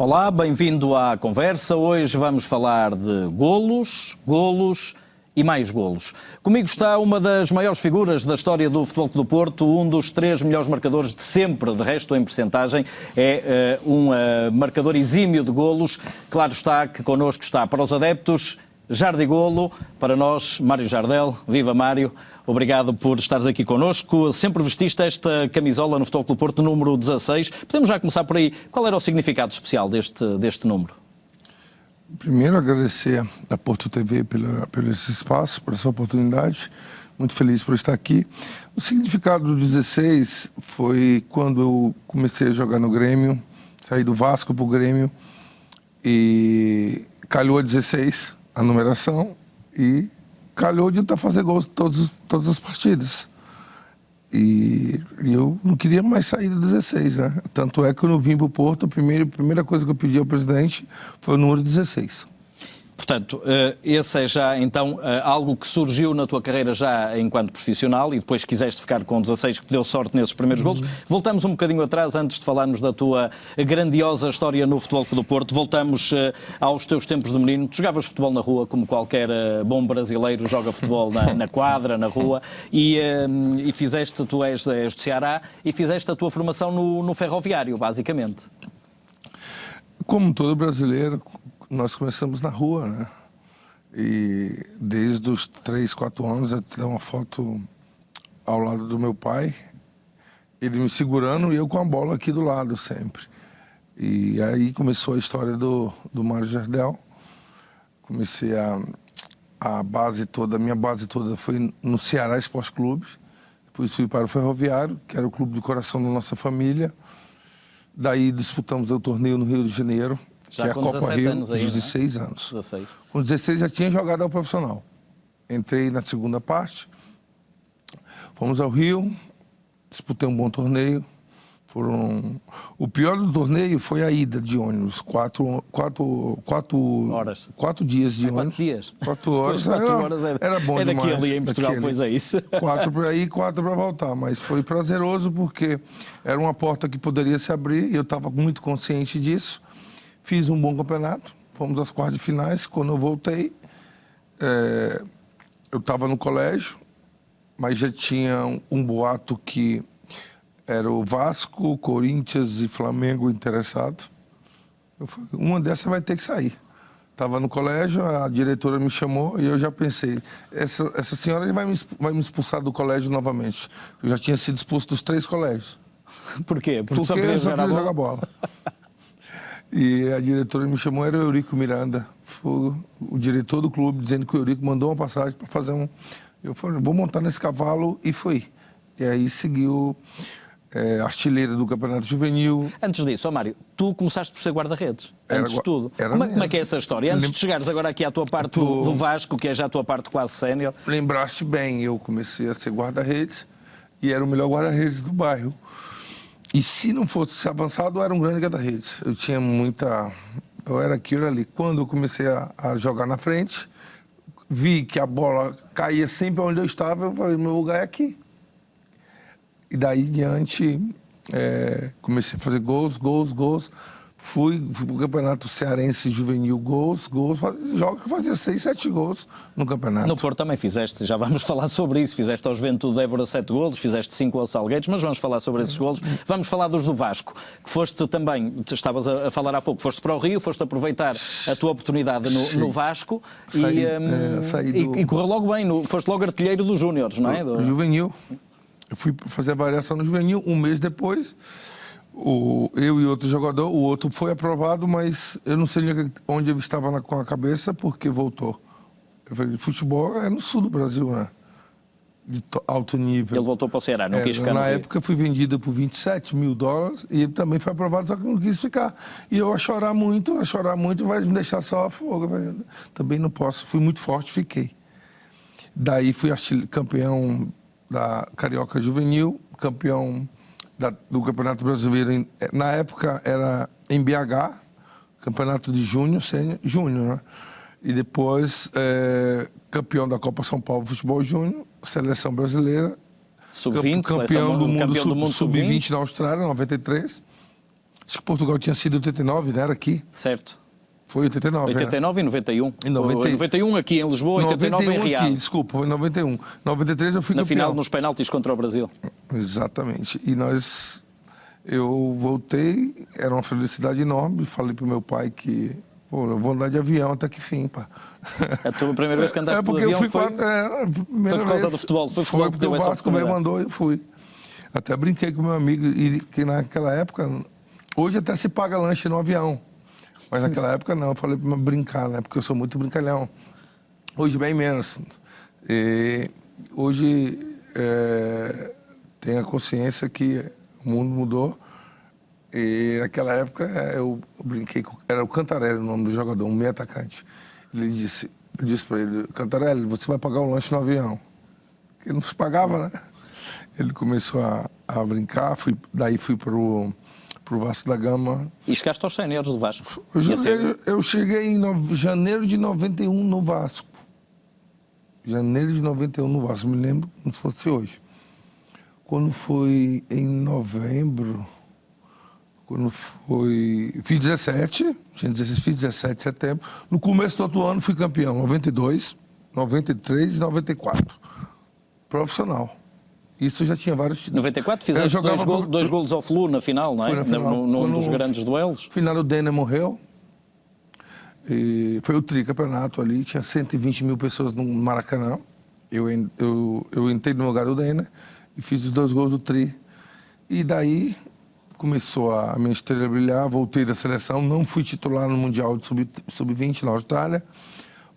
Olá, bem-vindo à conversa. Hoje vamos falar de golos e mais golos. Comigo está uma das maiores figuras da história do Futebol Clube do Porto, um dos 3 melhores marcadores de sempre, de resto em percentagem, é um marcador exímio de golos. Claro está que connosco está para os adeptos Jardigolo, para nós Mário Jardel. Viva Mário, obrigado por estares aqui connosco. Sempre vestiste esta camisola no Futebol Clube do Porto, número 16. Podemos já começar por aí. Qual era o significado especial deste número? Primeiro, agradecer a Porto TV pelo esse espaço, por essa oportunidade. Muito feliz por estar aqui. O significado do 16 foi quando eu comecei a jogar no Grêmio, saí do Vasco para o Grêmio e calhou a 16, a numeração, e calhou de fazer gols todas as partidas. E eu não queria mais sair do 16, né? Tanto é que quando eu vim para o Porto, a primeira coisa que eu pedi ao presidente foi o número 16. Portanto, esse é já então algo que surgiu na tua carreira já enquanto profissional e depois quiseste ficar com 16, que te deu sorte nesses primeiros golos. Voltamos um bocadinho atrás, antes de falarmos da tua grandiosa história no Futebol Clube do Porto. Voltamos aos teus tempos de menino. Tu jogavas futebol na rua, como qualquer bom brasileiro joga futebol na quadra, na rua, e fizeste, tu és do Ceará, e fizeste a tua formação no Ferroviário, basicamente. Como todo brasileiro, nós começamos na rua, né? E desde os 3, 4 anos eu tenho uma foto ao lado do meu pai, ele me segurando e eu com a bola aqui do lado sempre. E aí começou a história do Mário Jardel. Comecei a minha base toda foi no Ceará Esporte Clube. Depois fui para o Ferroviário, que era o clube do coração da nossa família. Daí disputamos o torneio no Rio de Janeiro, já que é a Copa Rio, anos aí, 16 né? anos. 16. Com 16 já tinha jogado ao profissional. Entrei na segunda parte, fomos ao Rio, disputei um bom torneio. O pior do torneio foi a ida de ônibus, 4 horas. 4 dias de ônibus. 4 dias? 4 horas, 4 horas era bom demais. É daqui ali em Portugal, pois é isso. 4 para ir, 4 para voltar, mas foi prazeroso porque era uma porta que poderia se abrir e eu estava muito consciente disso. Fiz um bom campeonato, fomos às quartas de finais. Quando eu voltei, eu estava no colégio, mas já tinha um boato que era o Vasco, Corinthians e Flamengo interessado. Eu falei, uma dessas vai ter que sair. Estava no colégio, a diretora me chamou e eu já pensei, essa senhora vai me expulsar do colégio novamente. Eu já tinha sido expulso dos 3 colégios. Por quê? Porque só queria jogar bola. E a diretora me chamou, era o Eurico Miranda. Foi o diretor do clube, dizendo que o Eurico mandou uma passagem para fazer um... Eu falei, vou montar nesse cavalo, e fui. E aí seguiu artilheiro do Campeonato Juvenil. Antes disso, Mário, tu começaste por ser guarda-redes, antes de tudo. Como é que é essa história? Antes de chegares agora aqui à tua parte do Vasco, que é já a tua parte quase sénior. Lembraste bem, eu comecei a ser guarda-redes e era o melhor guarda-redes do bairro. E se não fosse avançado, eu era um grande guarda-redes. Eu tinha muita... Eu era aquilo ali. Quando eu comecei a jogar na frente, vi que a bola caía sempre onde eu estava, eu falei, meu lugar é aqui. E daí em diante, comecei a fazer gols. Fui para o Campeonato Cearense Juvenil, gols. Jogo que fazia 6, 7 gols no campeonato. No Porto também fizeste, já vamos falar sobre isso. Fizeste ao Juventude de Évora 7 golos, fizeste 5 aos Salgueiros, mas vamos falar sobre esses golos. Vamos falar dos do Vasco, que foste também, estavas a falar há pouco, foste para o Rio, foste aproveitar a tua oportunidade no Vasco e correu logo bem, foste logo artilheiro dos Júniores, não é? Juvenil. Eu fui fazer a variação no Juvenil, um mês depois, eu e outro jogador, o outro foi aprovado, mas eu não sei onde ele estava com a cabeça, porque voltou. Eu falei, futebol é no sul do Brasil, né? De alto nível. Ele voltou para o Ceará, não quis ficar no Rio. Na época fui vendido por $27 mil e ele também foi aprovado, só que não quis ficar. E eu a chorar muito, vai me deixar só a fogo. Também não posso, fui muito forte, fiquei. Daí fui campeão da Carioca Juvenil, campeão do Campeonato Brasileiro. Na época era em BH, Campeonato de Júnior, né? E depois campeão da Copa São Paulo Futebol Júnior, Seleção Brasileira, Sub-20, campeão do mundo Sub-20 na Austrália, 93. Acho que Portugal tinha sido 89, né? Era aqui. Certo. Foi 89, 89 e 91. Em 90... 91 aqui em Lisboa, 89 em Riad. Aqui, desculpa, foi em 91. 93 eu fui Na campeão. final, nos penaltis contra o Brasil. Exatamente. E eu voltei, era uma felicidade enorme. Falei pro meu pai que, pô, eu vou andar de avião até que fim, pá. A tua primeira vez que andaste de avião foi por causa do futebol. Foi porque o Vasco me mandou e eu fui. Até brinquei com meu amigo, e que naquela época, hoje até se paga lanche no avião. Mas naquela época não, eu falei para brincar, né? Porque eu sou muito brincalhão. Hoje bem menos. E hoje tenho a consciência que o mundo mudou. E naquela época eu brinquei, era o Cantarelli o nome do jogador, um meio atacante. Eu disse para ele, Cantarelli, você vai pagar o lanche no avião. Porque não se pagava, né? Ele começou a brincar, daí fui para o Vasco da Gama. E chegaste aos séniores do Vasco? Eu cheguei em janeiro de 91 no Vasco. Janeiro de 91 no Vasco, me lembro como se fosse hoje. Quando foi em novembro, fiz 17, fiz 17 de setembro. No começo do outro ano fui campeão, 92, 93 e 94. Profissional. Isso já tinha vários títulos. 94 fizeste dois golos ao Flu na final, não é? Na final. Num dos grandes duelos. Final o Denner morreu. E foi o tricampeonato ali, tinha 120 mil pessoas no Maracanã. Eu entrei no lugar do Denner e fiz os 2 gols do tri. E daí começou a minha estrela a brilhar, voltei da seleção, não fui titular no Mundial de Sub-20 na Austrália,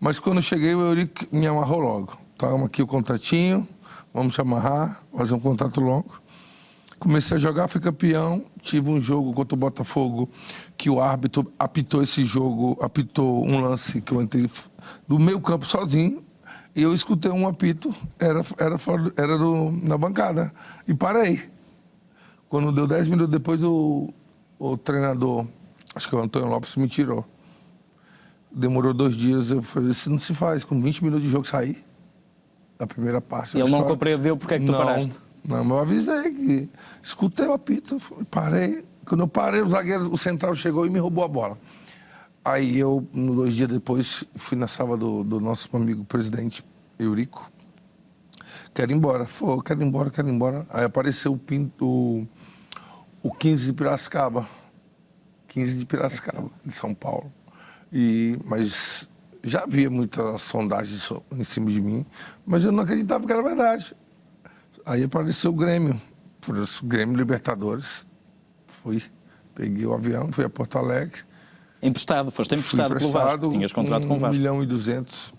mas quando eu cheguei o Eurico me amarrou logo. Toma aqui o contratinho, vamos te amarrar, fazer um contrato longo. Comecei a jogar, fui campeão, tive um jogo contra o Botafogo que o árbitro apitou esse jogo, apitou um lance que eu entrei do meio campo sozinho e eu escutei um apito, era na bancada e parei. Quando deu 10 minutos depois, o treinador, acho que é o Antônio Lopes, me tirou. Demorou 2 dias, eu falei, isso não se faz, com 20 minutos de jogo sair da primeira parte. E ele não compreendeu porque é que tu paraste? Não, eu avisei que escutei o apito, parei. Quando eu parei, o central chegou e me roubou a bola. Aí eu, 2 dias depois, fui na sala do nosso amigo presidente Eurico. Quero ir embora. Falei, quero ir embora. Aí apareceu o 15 de Piracicaba. 15 de Piracicaba, de São Paulo. Mas já havia muita sondagem em cima de mim, mas eu não acreditava que era verdade. Aí apareceu o Grêmio, o Grêmio Libertadores. Peguei o avião, fui a Porto Alegre. Foste emprestado pelo Vasco, tinhas contrato com o Vasco. 1.200.000,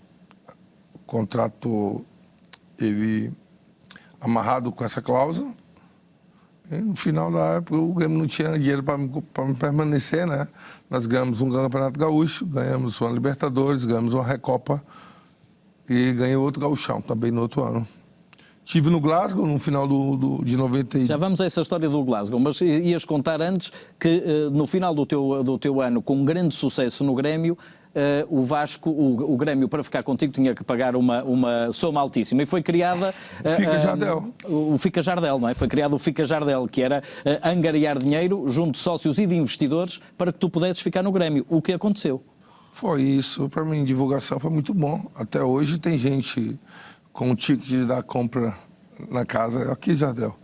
contrato ele amarrado com essa cláusula. E no final da época o Grêmio não tinha dinheiro para me permanecer, né? Nós ganhamos um Campeonato Gaúcho, ganhamos uma Libertadores, ganhamos uma Recopa e ganhei outro Gauchão também no outro ano. Estive no Glasgow no final de 90. Já vamos a essa história do Glasgow, mas ias contar antes que no final do teu ano, com um grande sucesso no Grêmio, o Vasco, o Grêmio, para ficar contigo, tinha que pagar uma soma altíssima. E foi criada... Fica Jardel. O Fica Jardel, não é? Foi criado o Fica Jardel, que era angariar dinheiro junto de sócios e de investidores para que tu pudesses ficar no Grêmio. O que aconteceu? Foi isso. Para mim, divulgação foi muito bom. Até hoje tem gente com o ticket da compra na casa, aqui Jardel.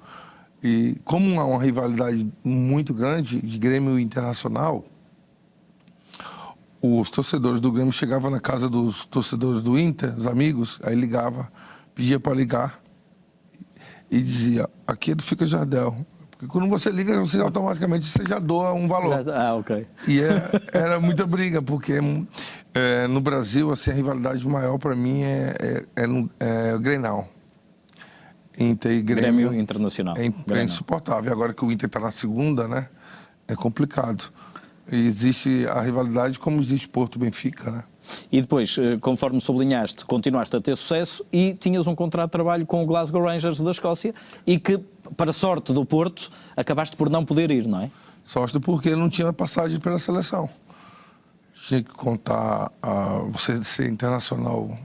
E como há uma rivalidade muito grande de Grêmio Internacional, os torcedores do Grêmio chegavam na casa dos torcedores do Inter, os amigos, aí ligava, pedia para ligar e dizia, aqui é do Fica Jardel. Porque quando você liga, você automaticamente já doa um valor. Ah, ok. E era muita briga, porque no Brasil, assim, a rivalidade maior para mim é o Grenal. Inter e Grêmio Internacional. É insuportável. Agora que o Inter está na segunda, né? É complicado. E existe a rivalidade como existe Porto Benfica, né? E depois, conforme sublinhaste, continuaste a ter sucesso e tinhas um contrato de trabalho com o Glasgow Rangers da Escócia e que, para sorte do Porto, acabaste por não poder ir, não é? Sorte porque não tinha passagem pela seleção. Tinha que contar você ser internacional.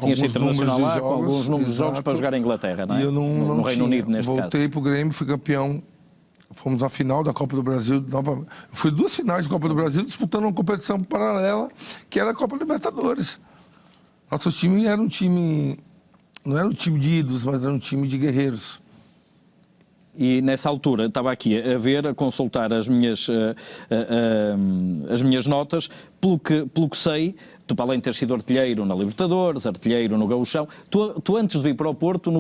Tinha sido internacional lá, com alguns números de jogos exato, para jogar em Inglaterra, não é? E eu no Reino Unido, neste caso. Voltei para o Grêmio, fui campeão. fomos à final da Copa do Brasil. Eu fui 2 finais de Copa do Brasil disputando uma competição paralela, que era a Copa Libertadores. Nosso time era um time... Não era um time de ídolos, mas era um time de guerreiros. E nessa altura, estava aqui a ver, a consultar as minhas notas, pelo que sei, tu, para além de ter sido artilheiro na Libertadores, artilheiro no Gauchão, tu antes de vir para o Porto,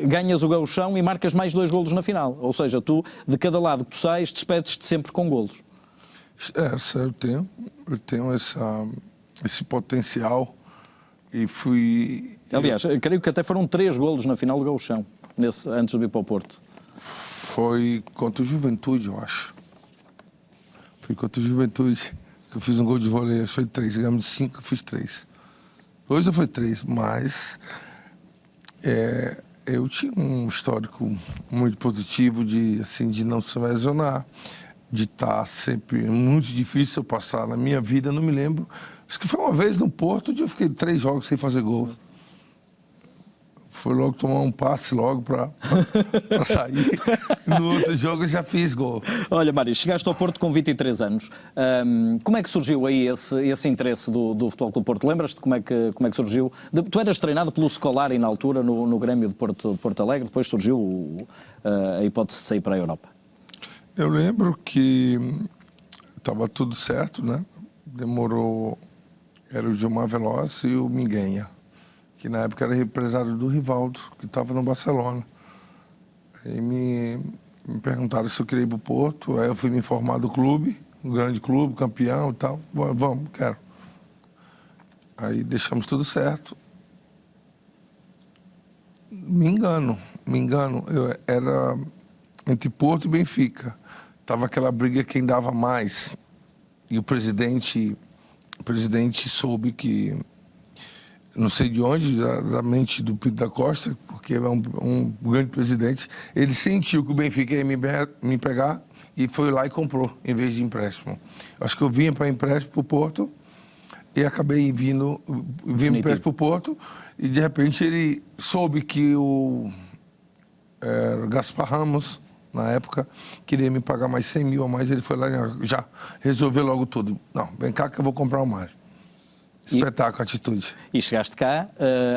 ganhas o Gauchão e marcas mais 2 golos na final. Ou seja, tu, de cada lado que tu sais, despedes-te sempre com golos. Eu tenho esse potencial e fui... Aliás, creio que até foram 3 golos na final do Gauchão, antes de vir para o Porto. Foi contra o Juventude, eu acho. Foi contra o Juventude que eu fiz um gol de vôlei. Foi 3, ganhamos de 5, eu fiz 3. Hoje foi 3, mas eu tinha um histórico muito positivo de não se lesionar, de estar sempre muito difícil eu passar na minha vida, não me lembro. Acho que foi uma vez no Porto, onde eu fiquei 3 jogos sem fazer gol. Foi logo tomar um passe logo para sair. No outro jogo eu já fiz gol. Olha, Mário, chegaste ao Porto com 23 anos. Como é que surgiu aí esse interesse do Futebol Clube Porto? Lembras-te como é que surgiu? Tu eras treinado pelo Scolari na altura no Grêmio de Porto Alegre, depois surgiu a hipótese de sair para a Europa. Eu lembro que estava tudo certo, né? Demorou, era o Gilmar Veloz e o Minguenha, que na época era empresário do Rivaldo, que estava no Barcelona. Aí me perguntaram se eu queria ir para o Porto, aí eu fui me informar do clube, um grande clube, campeão e tal. Vamos, quero. Aí deixamos tudo certo. Me engano, eu era entre Porto e Benfica. Tava aquela briga quem dava mais. E o presidente soube que, não sei de onde, da mente do Pinto da Costa, porque é um grande presidente, ele sentiu que o Benfica ia me pegar e foi lá e comprou, em vez de empréstimo. Acho que eu vinha para empréstimo para o Porto e acabei vindo empréstimo para o Porto e, de repente, ele soube que o Gaspar Ramos, na época, queria me pagar mais 100 mil a mais, ele foi lá e já resolveu logo tudo. Não, vem cá que eu vou comprar o Mário. Espetáculo, atitude. E chegaste cá,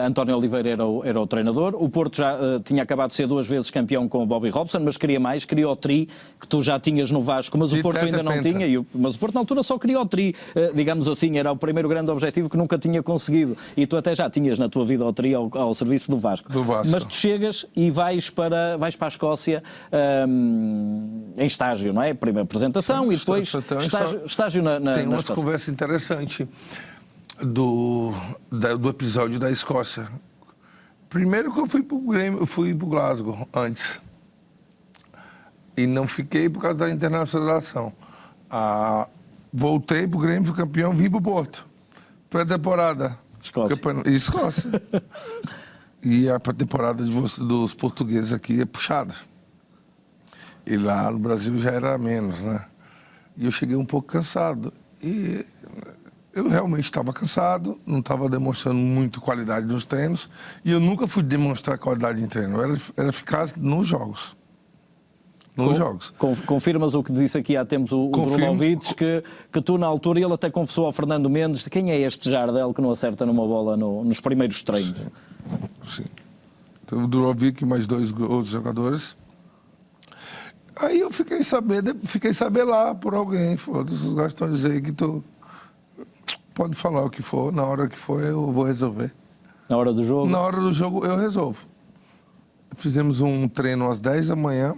António Oliveira era o treinador, o Porto já tinha acabado de ser 2 vezes campeão com o Bobby Robson, mas queria mais, queria o tri, que tu já tinhas no Vasco, mas o Porto ainda não tinha, mas o Porto na altura só queria o tri, digamos assim, era o primeiro grande objetivo que nunca tinha conseguido, e tu até já tinhas na tua vida o tri ao serviço do Vasco. Mas tu chegas e vais para a Escócia em estágio, não é? Primeira apresentação e depois estágio na Tem uma Escócia. Conversa interessante do episódio da Escócia. Primeiro que eu fui pro Grêmio, eu fui pro Glasgow antes. E não fiquei por causa da internacionalização. Voltei pro Grêmio, fui campeão, vim pro Porto. Pré-temporada. Escócia. E a pré-temporada dos portugueses aqui é puxada. E lá no Brasil já era menos, né? E eu cheguei um pouco cansado. E eu realmente estava cansado, não estava demonstrando muito qualidade nos treinos, e eu nunca fui demonstrar qualidade em treino, era eficaz nos jogos. Confirmas o que disse aqui há tempos o Brunovic, que tu na altura, ele até confessou ao Fernando Mendes, quem é este Jardel que não acerta numa bola nos primeiros treinos? Sim. Então, o Brunovic e mais 2 outros jogadores. Aí eu fiquei saber lá por alguém, foda-se, os gajos estão dizendo que tu... Pode falar o que for, na hora que for eu vou resolver. Na hora do jogo? Na hora do jogo eu resolvo. Fizemos um treino às 10 da manhã,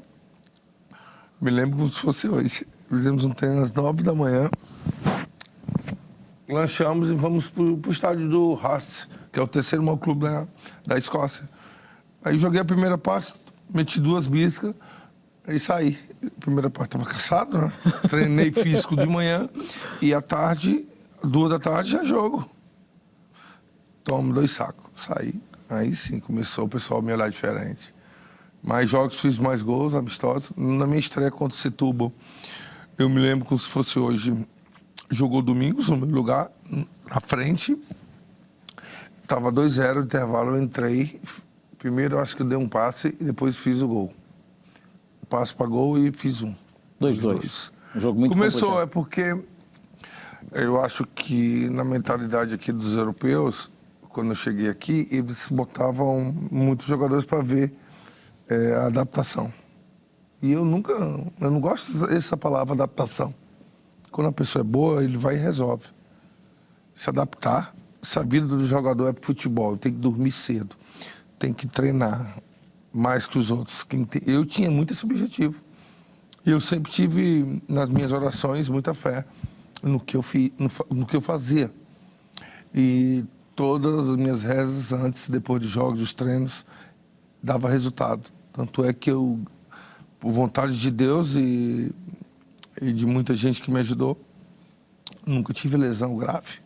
me lembro como se fosse hoje. Fizemos um treino às 9 da manhã, lanchamos e vamos pro estádio do Hearts, que é o terceiro maior clube da Escócia. Aí joguei a primeira parte, meti 2 biscas e saí. A primeira parte estava cansado, né? Treinei físico de manhã e à tarde... 2 da tarde já jogo. Tomo 2 sacos. Saí. Aí sim, começou o pessoal a me olhar diferente. Mais jogos, fiz mais gols, amistosos. Na minha estreia contra o Setúbal, eu me lembro como se fosse hoje. Jogou Domingos no meu lugar, na frente. Tava 2-0 no intervalo, eu entrei. Primeiro eu acho que eu dei um passe e depois fiz o gol. passo para gol e fiz um. 2-2. Um jogo muito Começou, complicado. é porque eu acho que na mentalidade aqui dos europeus, quando eu cheguei aqui, eles botavam muitos jogadores para ver a adaptação. E eu não gosto dessa palavra adaptação. Quando a pessoa é boa, ele vai e resolve. Se adaptar, se a vida do jogador é pro futebol, tem que dormir cedo, tem que treinar mais que os outros. Eu tinha muito esse objetivo. E eu sempre tive, nas minhas orações, muita fé no que eu fazia. E todas as minhas rezas, antes, depois de jogos, dos treinos, dava resultado. Tanto é que eu, por vontade de Deus e de muita gente que me ajudou, nunca tive lesão grave.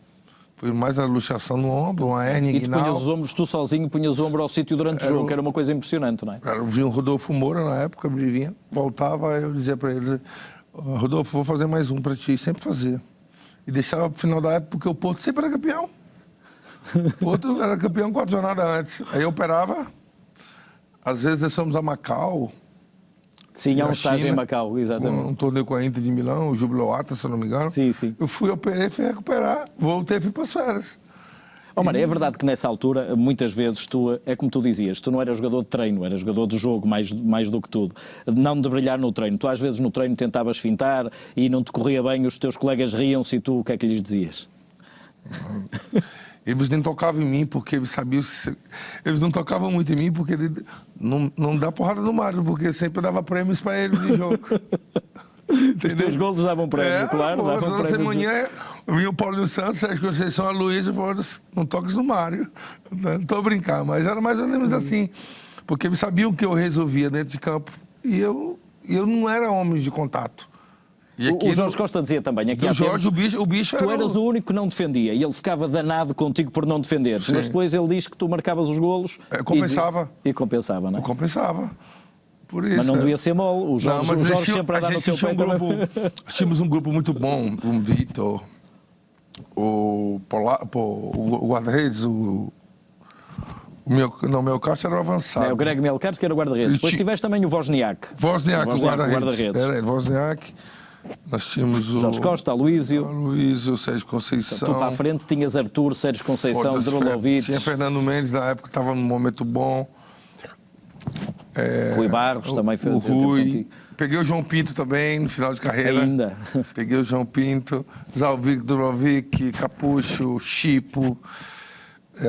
Foi mais a luxação no ombro, uma hérnia E tu inguinal. punhas os ombros, tu sozinho punhas o ombro ao sítio durante o jogo, que era uma coisa impressionante, não é? Eu vi o Rodolfo Moura na época, ele vinha, voltava, eu dizia para ele, Rodolfo, vou fazer mais um para ti. Sempre fazia. E deixava pro final da época, porque o Porto sempre era campeão. O Porto era campeão 4 jornadas antes. Aí eu operava, às vezes descemos a Macau. Sim, há um na estágio China, em Macau, exatamente. Um torneio com a Inter de Milão, o Jubiloata, se eu não me engano. Sim, sim. Eu fui, operei, fui recuperar, voltei e fui para as férias. Oh, Mário, é verdade que nessa altura, muitas vezes, é como tu dizias, tu não eras jogador de treino, eras jogador de jogo mais do que tudo. Não de brilhar no treino. Tu às vezes no treino tentavas fintar e não te corria bem, os teus colegas riam-se e tu o que é que lhes dizias? Eles nem tocavam em mim, porque eles sabiam... Eles não tocavam muito em mim, porque não dá porrada no Mário, porque sempre dava prêmios para ele de jogo. Os teus golos davam prémio, claro. Pô, davam toda prémio manhã vinha o Paulinho Santos, Sérgio Conceição, a Luísa e falaram, não toques no Mário. Não estou a brincar, mas era mais ou menos assim. Porque eles sabiam que eu resolvia dentro de campo. E eu não era homem de contato. E o Jorge Costa dizia também, aqui há Jorge, tempos, o bicho tu era eras o único que não defendia e ele ficava danado contigo por não defender. Sim. Mas depois ele diz que tu marcavas os golos compensava. E compensava, não é? Eu compensava. Por isso, Mas não devia ser mole. O Jorge, não, mas o Jorge sempre a dar no seu pé também. Tínhamos um grupo muito bom, o Vitor, o guarda-redes, o meu Castro era o avançado. É, o Greg Melcares, que era o guarda-redes. Depois tiveste também o Wozniak. Wozniak, o guarda-redes. Era Wozniak. Nós tínhamos o Jorge Costa, Aloísio. O Sérgio Conceição. Tu para a frente tinhas Arthur, Sérgio Conceição, Drolovic. Tinha Fernando Mendes, na época estava num momento bom. Rui Barros também fez o Rui. Peguei o João Pinto também no final de carreira. Ainda. Peguei o João Pinto, Zalvic, Drolovic, Capucho, Chipo,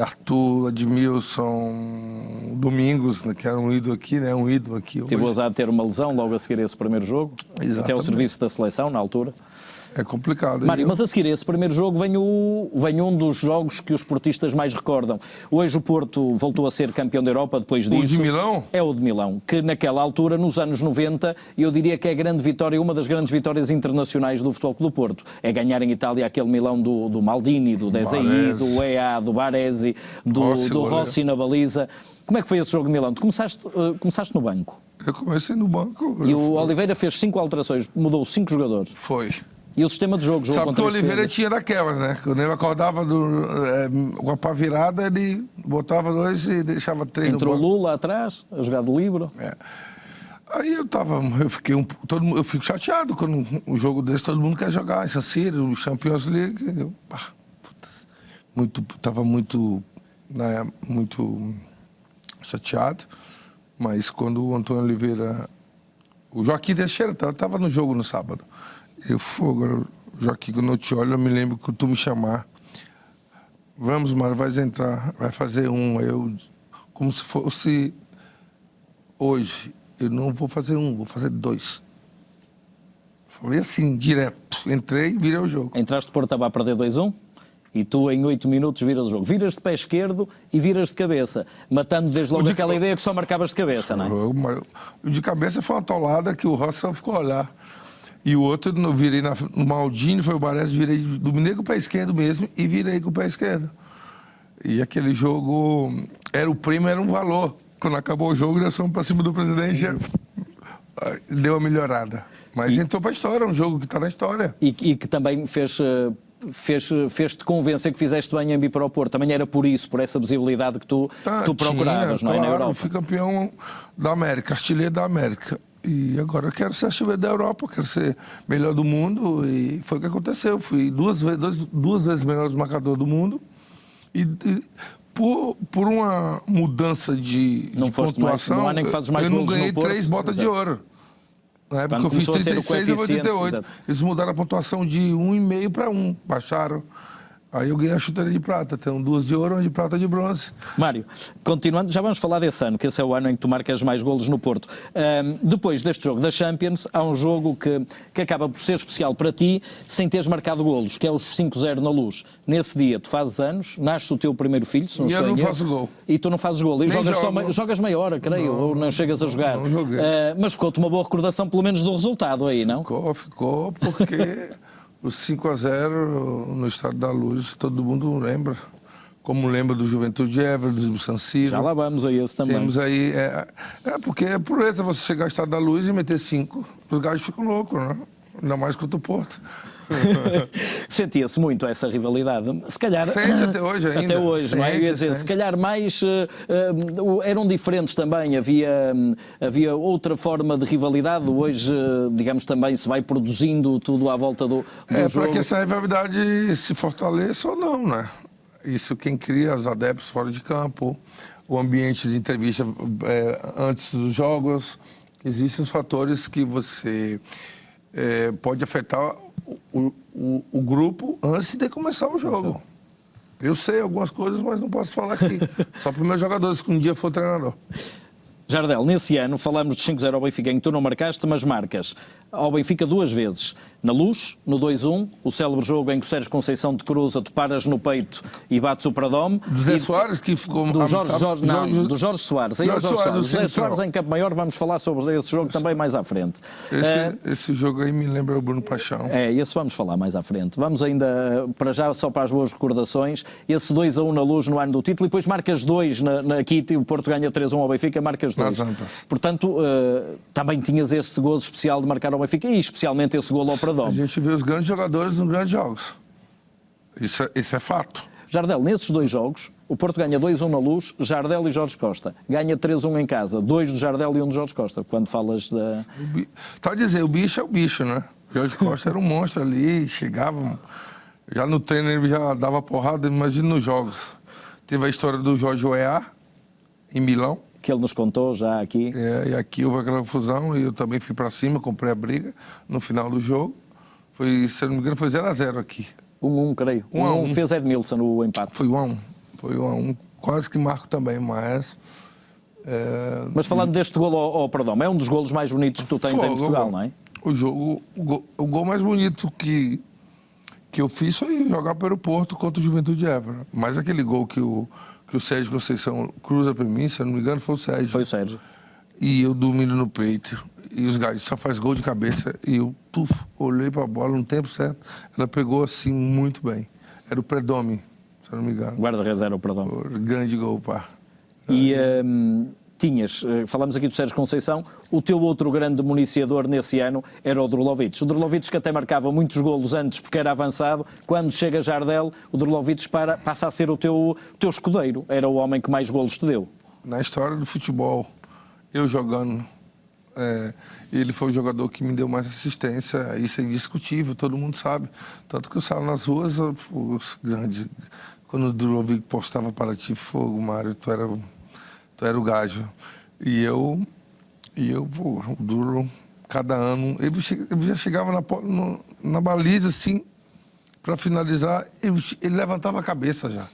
Arthur, Admilson, Domingos, que era um ídolo aqui, né? Um ídolo aqui. Tive o azar de ter uma lesão logo a seguir esse primeiro jogo. Exatamente. Até o serviço da seleção, na altura. É complicado. Mário, mas a seguir esse primeiro jogo vem um dos jogos que os portistas mais recordam. Hoje o Porto voltou a ser campeão da Europa depois disso. O de Milão? É o de Milão, que naquela altura, nos anos 90, eu diria que é a grande vitória, uma das grandes vitórias internacionais do Futebol Clube do Porto. É ganhar em Itália aquele Milão do Maldini, do Desailly, do EA, do Baresi, do Rossi na baliza. Como é que foi esse jogo de Milão? Tu começaste no banco. Eu comecei no banco. E o Oliveira fez 5 alterações, mudou 5 jogadores. Foi. E o sistema de jogo? Sabe que o Oliveira tinha daquelas, né? Quando ele acordava com a pá virada, ele botava 2 e deixava 3 no banco. Entrou Lula atrás, a jogar de livro. É. Aí eu fico chateado quando um jogo desse todo mundo quer jogar. San Siro, o Champions League. Estava muito chateado. Mas quando o Antônio Oliveira... O Joaquim Teixeira estava no jogo no sábado. Joaquim, quando eu te olho, eu me lembro que tu me chamar. Vamos, Mário, vai entrar, vai fazer um. Eu, como se fosse hoje, eu não vou fazer um, vou fazer 2. Falei assim, direto. Entrei e virei o jogo. Entraste por estava a perder 2-1 e tu em 8 minutos viras o jogo. Viras de pé esquerdo e viras de cabeça, matando desde logo aquela ideia que só marcavas de cabeça, não é? O de cabeça foi uma tolada que o Rossi só ficou a olhar. E o outro, eu virei no Maldini, foi o Baresi, virei dominei com o pé esquerdo mesmo e virei com o pé esquerdo. E aquele jogo, o prêmio era um valor. Quando acabou o jogo, nós fomos para cima do presidente, deu uma melhorada. Mas entrou para a história, um jogo que está na história. E que também fez-te convencer que fizeste bem em vir para o Porto. Também era por isso, por essa visibilidade que tu procuravas, não é? Claro, Na Europa. Eu fui campeão da América, artilheiro da América. E agora eu quero ser artilheiro da Europa, quero ser melhor do mundo. E foi o que aconteceu. Fui duas vezes melhor marcador do mundo. E por uma mudança de pontuação, não há nem que fazes mais eu não golos ganhei no Porto. 3 botas de ouro. Na época Quando eu fiz começou a ser o 36 e coeficiente, 88. exato. Eles mudaram a pontuação de 1,5 para 1. Baixaram. Aí eu ganhei a chuteira de prata. Tenho 2 de ouro, 1 de prata e de bronze. Mário, continuando, já vamos falar desse ano, que esse é o ano em que tu marcas mais golos no Porto. Depois deste jogo da Champions, há um jogo que acaba por ser especial para ti, sem teres marcado golos, que é os 5-0 na Luz. Nesse dia, tu fazes anos, nasce o teu primeiro filho, se não E eu não faço gol. E tu não fazes gol. E Nem jogas meia hora, creio, ou não chegas a jogar. Não joguei. Mas ficou-te uma boa recordação, pelo menos, do resultado aí, não? Ficou, porque os 5-0 no Estádio da Luz, todo mundo lembra. Como lembra do Juventude Ever, do San Siro. Já lá vamos a esse também. Temos aí... porque é pureza você chegar ao Estádio da Luz e meter 5. Os gajos ficam loucos, né? Ainda mais contra o Porto. Sentia-se muito essa rivalidade. Se calhar... Sente até hoje ainda. Até hoje, não é? Eu ia dizer, se calhar mais... eram diferentes também. Havia outra forma de rivalidade. Hoje, digamos, também se vai produzindo tudo à volta do jogo. Para que essa rivalidade se fortaleça ou não, né? Isso quem cria, os adeptos fora de campo, o ambiente de entrevista antes dos jogos. Existem os fatores que você pode afetar o grupo antes de começar o jogo. Eu sei algumas coisas, mas não posso falar aqui. Só para os meus jogadores, que um dia for treinador. Jardel, nesse ano falamos de 5-0 ao Benfica, em que tu não marcaste, mas marcas ao Benfica 2 vezes. Na Luz, no 2-1, o célebre jogo em que o Sérgio Conceição te cruza, tu paras no peito e bates o Pradome. Do Zé Soares, que ficou... Do Jorge Soares. Aí Jorge Soares, Zé Soares em Campo Maior, vamos falar sobre esse jogo também mais à frente. Esse jogo aí me lembra o Bruno Paixão. Esse vamos falar mais à frente. Vamos ainda, para já, só para as boas recordações, esse 2-1 na Luz no ano do título, e depois marcas 2 aqui, o Porto ganha 3-1 ao Benfica, marcas 2. Portanto, também tinhas esse gozo especial de marcar ao Benfica, e especialmente esse golo ao Pradome. A gente vê os grandes jogadores nos grandes jogos. Isso é fato. Jardel, nesses 2 jogos, o Porto ganha 2-1 na Luz, Jardel e Jorge Costa. Ganha 3-1 em casa, 2 do Jardel e 1 do Jorge Costa, quando falas da... Está a dizer, o bicho é o bicho, né? Jorge Costa era um monstro ali, chegava... Já no treino ele já dava porrada, imagina nos jogos. Teve a história do Jorge Weah, em Milão. Que ele nos contou já aqui. E aqui houve aquela confusão e eu também fui para cima, comprei a briga no final do jogo. Foi, se eu não me engano, foi 0-0 aqui. 1-1, creio. 1-1 fez Edmilson o empate. Foi 1-1. Foi 1-1. Quase que marco também, mas... Mas falando deste golo ao Pradome, é um dos golos mais bonitos que tu tens em Portugal, não é? O gol mais bonito que eu fiz foi jogar pelo Porto contra o Juventude Ever. Mas aquele gol que o Sérgio Conceição cruza para mim, se eu não me engano, foi o Sérgio. Foi o Sérgio. E eu domino no peito. E os gajos só faz gol de cabeça. E eu olhei para a bola no tempo certo. Ela pegou assim muito bem. Era o Pradome, se eu não me engano. Guarda-redes era o Pradome. Grande gol, pá. E falamos aqui do Sérgio Conceição, o teu outro grande municiador nesse ano era o Drulovic. O Drulovic, que até marcava muitos golos antes porque era avançado, quando chega Jardel, o Drulovic passa a ser o teu escudeiro. Era o homem que mais golos te deu. Na história do futebol, eu jogando, ele foi o jogador que me deu mais assistência. Isso é indiscutível, todo mundo sabe. Tanto que eu saio nas ruas, grande. Quando o Drulovic postava para ti, fogo, Mário, tu era o gajo. E eu o Duro, cada ano, ele já chegava na baliza, assim, para finalizar, ele levantava a cabeça já.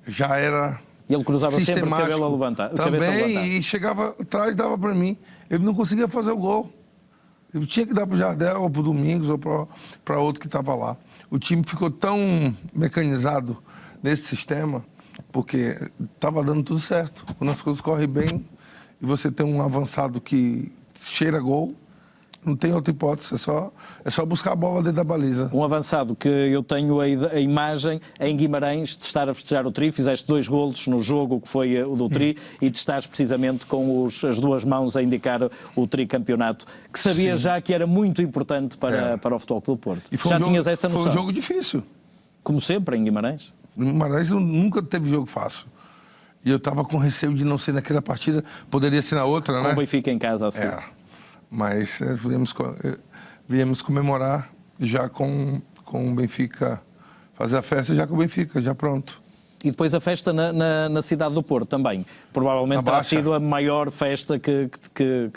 Já era e ele cruzava sempre o cabelo a levantar. Também, e chegava atrás, dava para mim. Ele não conseguia fazer o gol. Ele tinha que dar para o Jardel, ou para o Domingos, ou para outro que estava lá. O time ficou tão mecanizado nesse sistema, porque estava dando tudo certo. Quando as coisas correm bem e você tem um avançado que cheira gol, não tem outra hipótese, é só buscar a bola dentro da baliza. Um avançado que eu tenho a imagem em Guimarães de estar a festejar o Tri, fizeste 2 golos no jogo que foi o do Tri e de estares precisamente com as 2 mãos a indicar o tricampeonato, que sabia já que era muito importante para o Futebol Clube do Porto. Já tinhas essa noção? Foi um jogo difícil. Como sempre em Guimarães? Em Guimarães nunca teve jogo fácil. E eu estava com receio de não ser naquela partida, poderia ser na outra, né? Com o Benfica em casa a seguir. Mas viemos comemorar já com o Benfica, fazer a festa já com o Benfica, já pronto. E depois a festa na cidade do Porto também. Provavelmente terá sido a maior festa que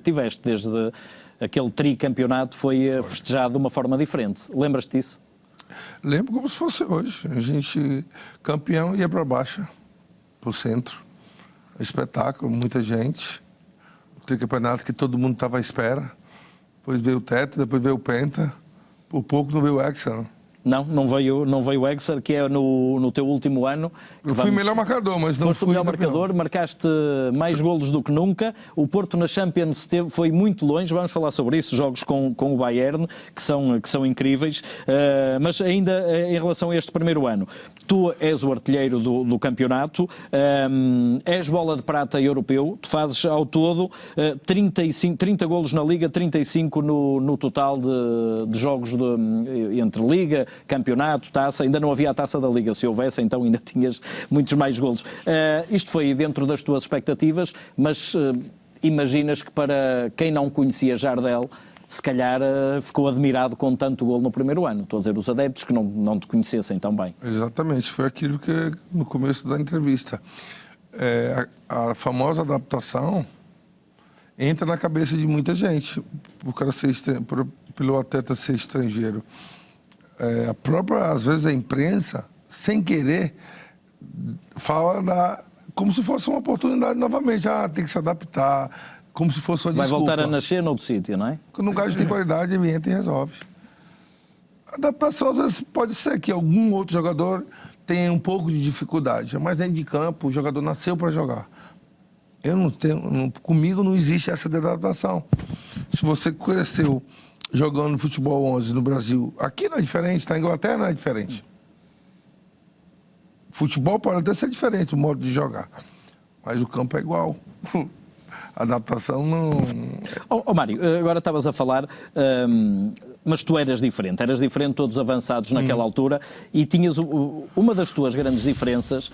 tiveste, desde aquele tricampeonato foi festejado de uma forma diferente. Lembras-te disso? Lembro como se fosse hoje. A gente, campeão, ia para a Baixa, para o centro. Espetáculo, muita gente. O tricampeonato que todo mundo estava à espera. Depois veio o Tetra, depois veio o Penta. Por pouco não veio o Hexa. Não veio o Hexa, que é no teu último ano. Eu fui melhor marcador, mas não fui Foste o melhor marcador, marcaste mais golos do que nunca. O Porto na Champions foi muito longe, vamos falar sobre isso, jogos com o Bayern, que são incríveis. Mas ainda em relação a este primeiro ano, tu és o artilheiro do campeonato, és bola de prata europeu, tu fazes ao todo 30 golos na Liga, 35 no total de jogos entre Liga, campeonato, taça. Ainda não havia a taça da Liga, se houvesse então ainda tinhas muitos mais golos. Isto foi dentro das tuas expectativas, mas imaginas que para quem não conhecia Jardel, se calhar ficou admirado com tanto golo no primeiro ano. Estou a dizer, os adeptos que não te conhecessem tão bem. Exatamente, foi aquilo que no começo da entrevista. A famosa adaptação entra na cabeça de muita gente, pelo atleta ser estrangeiro. A própria, às vezes, a imprensa, sem querer, fala como se fosse uma oportunidade novamente. Tem que se adaptar, como se fosse uma desculpa. Vai voltar a nascer noutro sítio, não é? Quando um gajo tem qualidade, ele entra e resolve. A adaptação, às vezes, pode ser que algum outro jogador tenha um pouco de dificuldade, mas dentro de campo, o jogador nasceu para jogar. Comigo não existe essa adaptação. Se você cresceu jogando futebol 11 no Brasil, aqui não é diferente, na Inglaterra não é diferente. Futebol pode até ser diferente o modo de jogar, mas o campo é igual. A adaptação não... Mário, agora estavas a falar, mas tu eras diferente, todos avançados naquela altura, e tinhas uma das tuas grandes diferenças,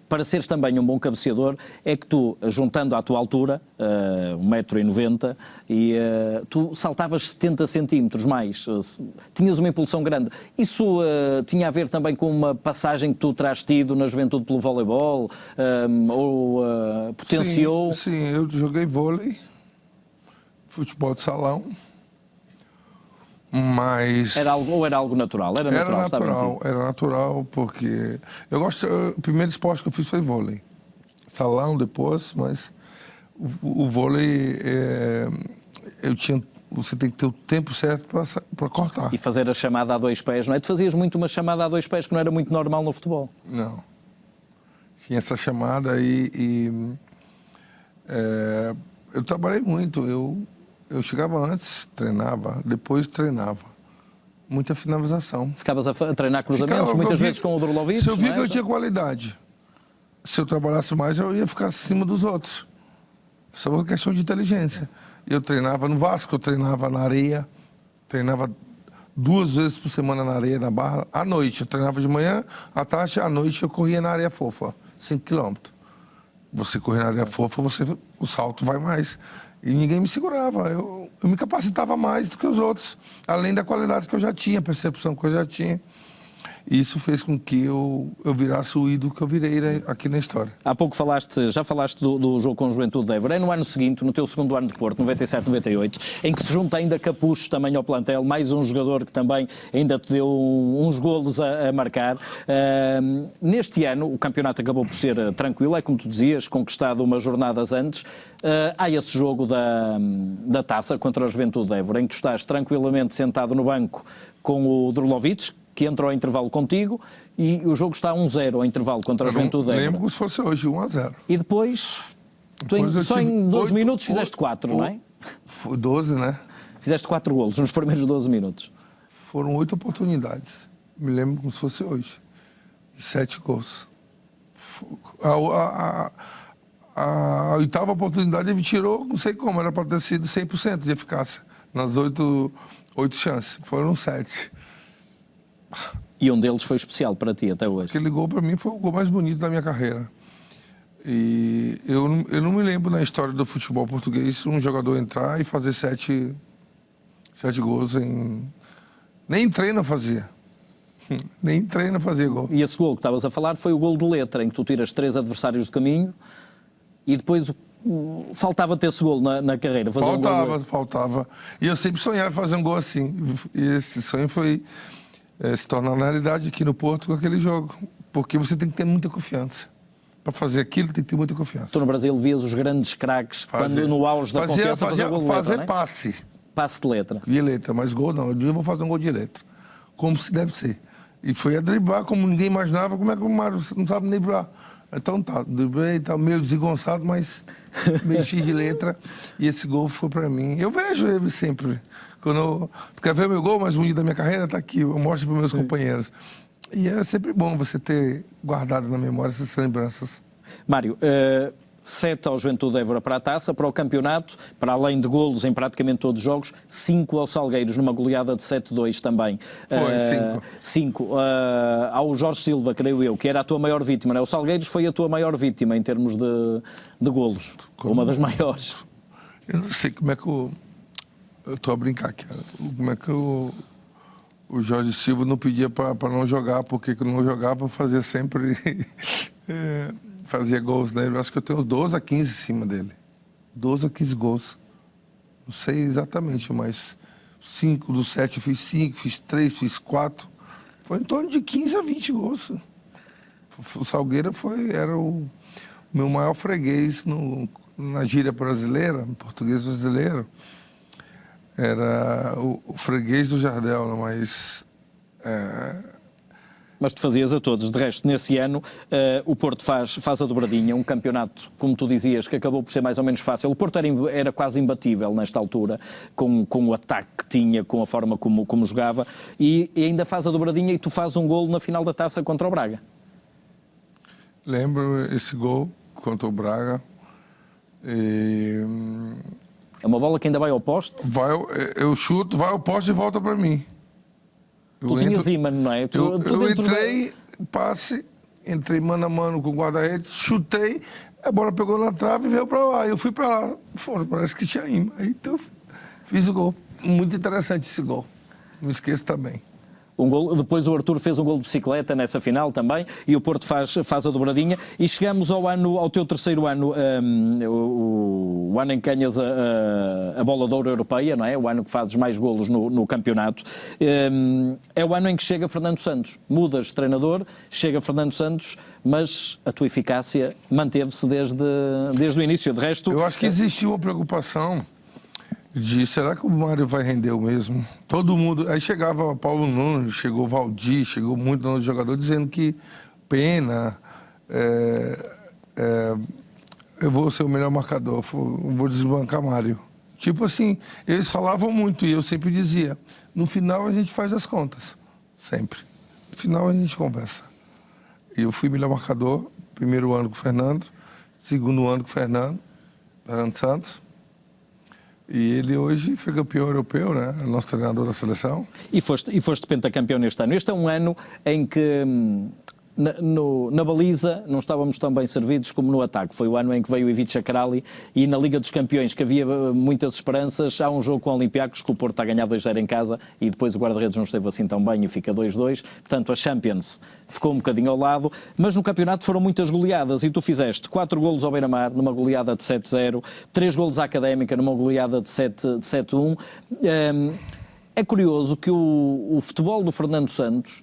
para seres também um bom cabeceador, é que tu, juntando à tua altura, 1,90 m, e tu saltavas 70 centímetros mais, tinhas uma impulsão grande. Isso tinha a ver também com uma passagem que tu terás tido na juventude pelo voleibol, ou potenciou? Sim, eu joguei vôlei, futebol de salão, mas... Era algo natural? Era natural, porque o primeiro esporte que eu fiz foi vôlei. Salão depois, mas o vôlei, você tem que ter o tempo certo para cortar. E fazer a chamada a 2 pés, não é? Tu fazias muito uma chamada a 2 pés que não era muito normal no futebol. Não. Tinha essa chamada e eu trabalhei muito. Eu chegava antes, treinava, depois treinava. Muita finalização. Ficavas a treinar cruzamentos, muitas vezes com o Drulovic? Se eu vi que eu tinha qualidade, se eu trabalhasse mais, eu ia ficar acima dos outros. Só uma questão de inteligência. Eu treinava no Vasco, eu treinava na areia, treinava 2 vezes por semana na areia, na Barra, à noite. Eu treinava de manhã, à tarde, à noite eu corria na areia fofa, 5 quilômetros. Você correr na areia fofa, o salto vai mais. E ninguém me segurava, eu me capacitava mais do que os outros, além da qualidade que eu já tinha, a percepção que eu já tinha. E isso fez com que eu virasse o ídolo que eu virei, né, aqui na história. Há pouco já falaste do jogo com o Juventude de Évora. É no ano seguinte, no teu segundo ano de Porto, 97-98, em que se junta ainda Capucho também ao plantel, mais um jogador que também ainda te deu uns golos a marcar. Neste ano, o campeonato acabou por ser tranquilo, é como tu dizias, conquistado umas jornadas antes. Há esse jogo da taça contra a Juventude de Évora, em que tu estás tranquilamente sentado no banco com o Drulovic, que entrou ao intervalo contigo, e o jogo está 1-0 ao intervalo contra a Juventude de Évora. Lembro como se fosse hoje, 1-0. E depois só em 12 minutos fizeste 4, não é? 12, né? Fizeste 4 golos nos primeiros 12 minutos. Foram 8 oportunidades. Me lembro como se fosse hoje. E 7 gols. A 8ª oportunidade ele tirou, não sei como, era para ter sido 100% de eficácia. Nas 8 chances. Foram 7. E um deles foi especial para ti até hoje. Aquele gol para mim foi o gol mais bonito da minha carreira. E eu não me lembro na história do futebol português um jogador entrar e fazer 7 gols em... Nem treino fazia. Nem treino fazia gol. E esse gol que estavas a falar foi o gol de letra, em que tu tiras 3 adversários do caminho e depois faltava-te esse gol na carreira. Fazer Faltava. E eu sempre sonhava fazer um gol assim. E esse sonho foi se tornar uma realidade aqui no Porto com aquele jogo. Porque você tem que ter muita confiança. Para fazer aquilo tem que ter muita confiança. Tu no Brasil vias os grandes craques, quando no auge da confiança fazer gol de letra, fazer não é? Passe de letra. De letra, mas gol não. Um dia eu vou fazer um gol de letra. Como se deve ser. E foi a driblar como ninguém imaginava. Como é que o Mário não sabe nem driblar? Então tá, driblei, tá meio desengonçado, mas meio cheio de letra. E esse gol foi para mim. Eu vejo ele sempre. Tu quer ver meu gol mais bonito da minha carreira? Tá aqui, eu mostro para meus companheiros. E é sempre bom você ter guardado na memória essas lembranças. Mário, 7 ao Juventude de Évora para a Taça, para o campeonato, para além de golos em praticamente todos os jogos, 5 ao Salgueiros, numa goleada de 7-2 também. Foi, 5. Ao Jorge Silva, creio eu, que era a tua maior vítima, não é? O Salgueiros foi a tua maior vítima em termos de golos, uma das maiores. Eu não sei como é que eu estou a brincar aqui, como é que o Jorge Silva não pedia para não jogar, porque não jogava, fazia sempre... fazia gols, né? Eu acho que eu tenho uns 12 a 15 em cima dele. 12 a 15 gols. Não sei exatamente, mas 5 dos 7 eu fiz 5, fiz 3, fiz 4. Foi em torno de 15 a 20 gols. O Salgueiro era o meu maior freguês na gíria brasileira, no português brasileiro. Era o freguês do Jardel, né? Mas tu fazias a todos. De resto, nesse ano, o Porto faz a dobradinha, um campeonato, como tu dizias, que acabou por ser mais ou menos fácil. O Porto era quase imbatível nesta altura, com o ataque que tinha, com a forma como jogava, e ainda faz a dobradinha e tu fazes um golo na final da Taça contra o Braga. Lembro esse gol contra o Braga. É uma bola que ainda vai ao poste? Eu chuto, vai ao poste e volta para mim. Tu tinhas imã, não é? Eu entrei, passe, entrei mano a mano com o guarda-redes, chutei, a bola pegou na trave e veio para lá. Eu fui para lá, parece que tinha imã. Aí então, fiz o gol. Muito interessante esse gol. Não me esqueço também. Depois o Arthur fez um gol de bicicleta nessa final também, e o Porto faz a dobradinha, e chegamos ao teu terceiro ano, o ano em que ganhas a bola de ouro europeia, não é? O ano que fazes mais golos no campeonato. É o ano em que chega Fernando Santos. Mudas de treinador, chega Fernando Santos, mas a tua eficácia manteve-se desde o início. De resto... Eu acho que existiu uma preocupação será que o Mário vai render o mesmo? Todo mundo... Aí chegava Paulo Nunes, chegou Valdir, chegou muito no jogador dizendo que pena, eu vou ser o melhor marcador, eu vou desbancar Mário. Tipo assim, eles falavam muito e eu sempre dizia, no final a gente faz as contas, sempre. No final a gente conversa. E eu fui melhor marcador, primeiro ano com o Fernando, segundo ano com o Fernando Santos. E ele hoje foi campeão europeu, né? Nosso treinador da seleção. E foste pentacampeão neste ano. Este é um ano em que na baliza não estávamos tão bem servidos como no ataque. Foi o ano em que veio o Ivica Kralj e na Liga dos Campeões, que havia muitas esperanças. Há um jogo com o Olympiacos que o Porto está a ganhar 2-0 em casa e depois o guarda-redes não esteve assim tão bem e fica 2-2. Portanto, a Champions ficou um bocadinho ao lado. Mas no campeonato foram muitas goleadas e tu fizeste 4 golos ao Beira-Mar numa goleada de 7-0, 3 golos à Académica numa goleada de 7-1. É curioso que o futebol do Fernando Santos...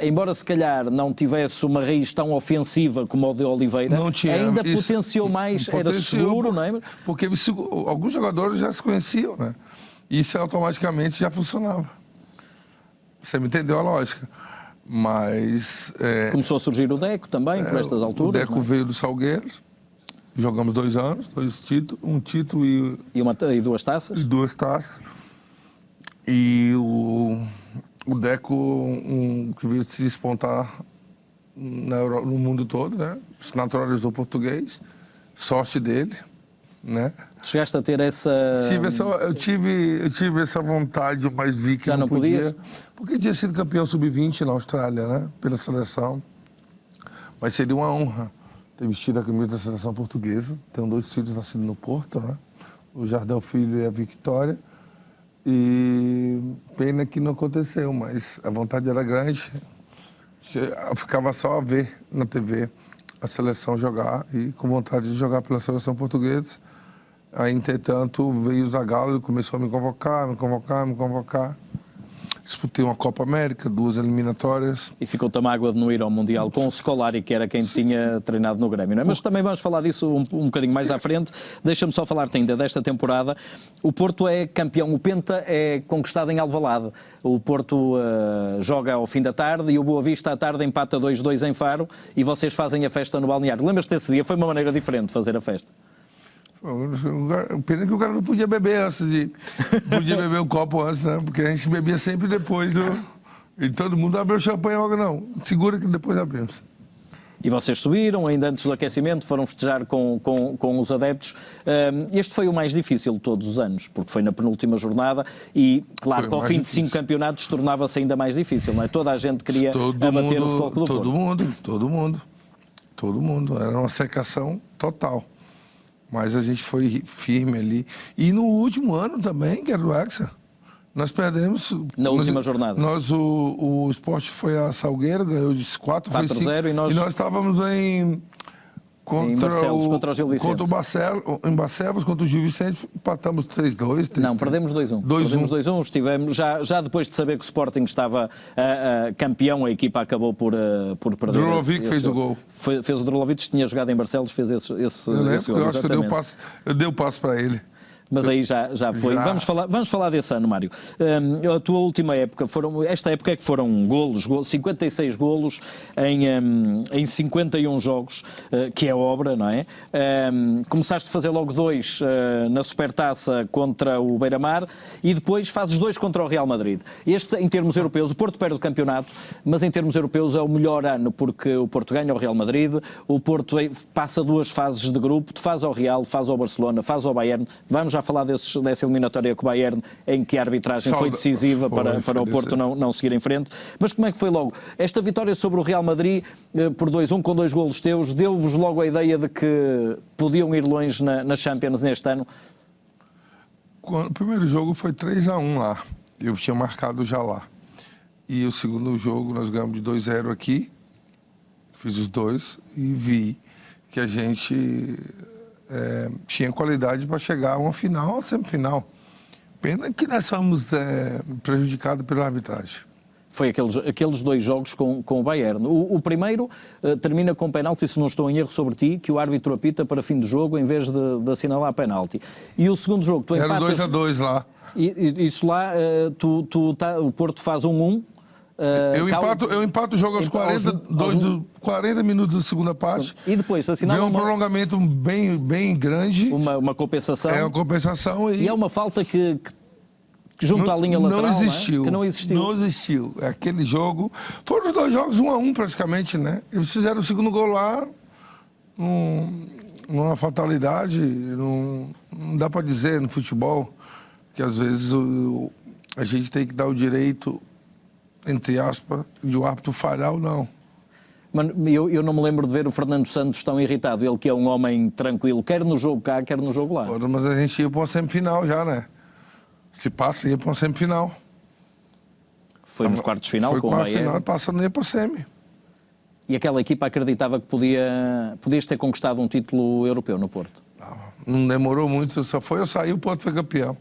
embora se calhar não tivesse uma raiz tão ofensiva como o de Oliveira, ainda potenciou mais, era seguro, não é? Porque alguns jogadores já se conheciam, né? Isso automaticamente já funcionava. Você me entendeu a lógica? Mas... Começou a surgir o Deco também, por estas alturas. O Deco veio do Salgueiros, jogamos 2 anos, 2 títulos, um título e 2 taças. E 2 taças. E o Deco, que veio se espontar no mundo todo, né? Se naturalizou português, sorte dele, né? Chegaste a ter essa... Eu tive essa vontade, mas vi que já não podia. Porque tinha sido campeão sub-20 na Austrália, né? Pela seleção. Mas seria uma honra ter vestido a camisa da seleção portuguesa. Tenho 2 filhos nascidos no Porto, né? O Jardel Filho e a Victória. E pena que não aconteceu, mas a vontade era grande. Eu ficava só a ver na TV a seleção jogar e com vontade de jogar pela seleção portuguesa. Aí, entretanto, veio o Zagallo e começou a me convocar. Disputei uma Copa América, 2 eliminatórias. E ficou-te a mágoa de não ir ao Mundial com o Scolari, que era quem tinha treinado no Grêmio, não é? Mas também vamos falar disso um bocadinho mais à frente. Deixa-me só falar-te ainda desta temporada. O Porto é campeão, o Penta é conquistado em Alvalade. O Porto joga ao fim da tarde e o Boa Vista à tarde empata 2-2 em Faro e vocês fazem a festa no balneário. Lembras-te desse dia? Foi uma maneira diferente de fazer a festa. Pena que o cara não podia beber antes de... Podia beber um copo antes, né? Porque a gente bebia sempre depois. E todo mundo abriu o champanhe logo, não. Segura que depois abrimos. E vocês subiram, ainda antes do aquecimento, foram festejar com os adeptos. Este foi o mais difícil de todos os anos, porque foi na penúltima jornada e, claro, que ao fim de 5 campeonatos tornava-se ainda mais difícil, não é? Toda a gente queria abater o Futebol Clube do Porto. Todo mundo. Era uma secação total. Mas a gente foi firme ali. E no último ano também, que era do Hexa, nós perdemos... Na última jornada. O Sport foi a Salgueiro, ganhou de 4-0 e nós estávamos contra o Gil Vicente. Em Barcelos, contra o Gil Vicente, empatamos 3-2. Não, perdemos 2-1. Perdemos 2-1. Estivemos, já depois de saber que o Sporting estava campeão, a equipa acabou por perder. Drulovic fez o gol. Fez o Drulovic, tinha jogado em Barcelos, fez esse gol. Eu acho que eu dei o passo para ele. Mas aí já foi. Já. Vamos falar desse ano, Mário. A tua última época, esta época é que foram golos, 56 golos em 51 jogos, que é obra, não é? Começaste a fazer logo 2 na Supertaça contra o Beira-Mar e depois fazes 2 contra o Real Madrid. Este, em termos europeus, o Porto perde o campeonato, mas em termos europeus é o melhor ano, porque o Porto ganha ao Real Madrid, o Porto passa 2 fases de grupo, faz ao Real, faz ao Barcelona, faz ao Bayern. Vamos já falar dessa eliminatória com o Bayern, em que a arbitragem foi decisiva para o Porto não seguir em frente. Mas como é que foi logo? Esta vitória sobre o Real Madrid, por 2-1, com 2 golos teus, deu-vos logo a ideia de que podiam ir longe na Champions neste ano? O primeiro jogo foi 3-1 lá. Eu tinha marcado já lá. E o segundo jogo nós ganhamos de 2-0 aqui. Fiz os 2 e vi que a gente... tinha qualidade para chegar a uma final, uma semifinal. Pena que nós fomos prejudicados pela arbitragem. Foi aqueles 2 jogos com o Bayern. O primeiro termina com penalti, se não estou em erro sobre ti, que o árbitro apita para fim de jogo em vez de assinalar penalti. E o segundo jogo, tu empatas... Era 2-2 lá. E isso lá, o Porto faz 1-1. Eu empato o jogo aos 40 minutos da segunda parte. E depois assinala um prolongamento bem grande. Uma compensação. É uma compensação. E é uma falta que junto à linha lateral, não existiu. Que não existiu. Não existiu. Aquele jogo... Foram os 2 jogos 1-1 praticamente, né? Eles fizeram o segundo gol lá, numa fatalidade. Não dá para dizer no futebol que às vezes a gente tem que dar o direito, entre aspas, de o árbitro falhar ou não. Mano, eu não me lembro de ver o Fernando Santos tão irritado. Ele que é um homem tranquilo, quer no jogo cá, quer no jogo lá. Mas a gente ia para uma semifinal já, né? Se passa, ia para uma semifinal. Foi nos quartos de final com o Bayern. Foi quarto final, passando ia para a semi. E aquela equipa acreditava que podias ter conquistado um título europeu no Porto? Não demorou muito, só foi eu sair, o Porto foi campeão.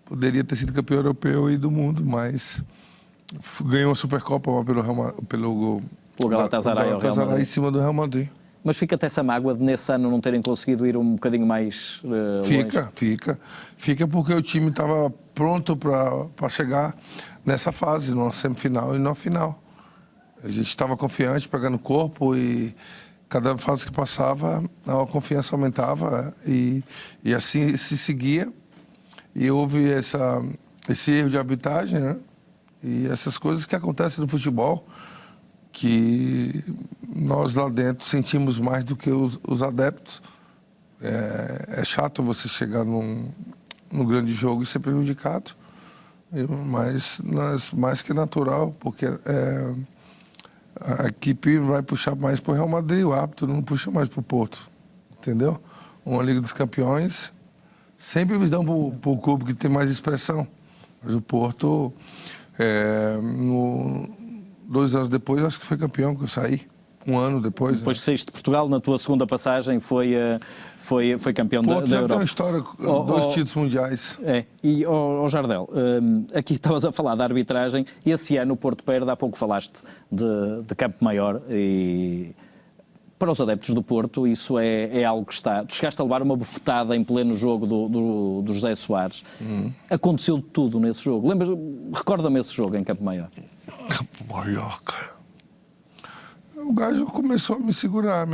Poderia ter sido campeão europeu e do mundo, mas ganhou a Supercopa pelo Galatasaray em cima do Real Madrid. Mas fica-te essa mágoa de nesse ano não terem conseguido ir um bocadinho mais longe? Fica porque o time estava pronto para chegar nessa fase, numa semifinal e na final. A gente estava confiante, pegando corpo e cada fase que passava a confiança aumentava e assim se seguia. E houve esse erro de arbitragem, né? E essas coisas que acontecem no futebol, que nós lá dentro sentimos mais do que os adeptos. É chato você chegar num grande jogo e ser prejudicado, mas mais que natural, porque equipe vai puxar mais para o Real Madrid, o árbitro não puxa mais para o Porto, entendeu? Uma Liga dos Campeões, sempre eles dão para o clube que tem mais expressão. Mas o Porto, 2 anos depois, acho que foi campeão, que eu saí. 1 ano depois. Depois que saíste de Portugal, na tua segunda passagem, foi campeão da Europa. Porto já tem uma história, 2 títulos mundiais. E, Jardel, aqui estavas a falar da arbitragem. Esse ano o Porto perde, há pouco falaste de Campo Maior. E para os adeptos do Porto, isso é algo que está... Tu chegaste a levar uma bufetada em pleno jogo do José Soares. Aconteceu tudo nesse jogo. Recorda-me esse jogo em Campo Maior. Campo Maior, cara. O gajo começou a me segurar,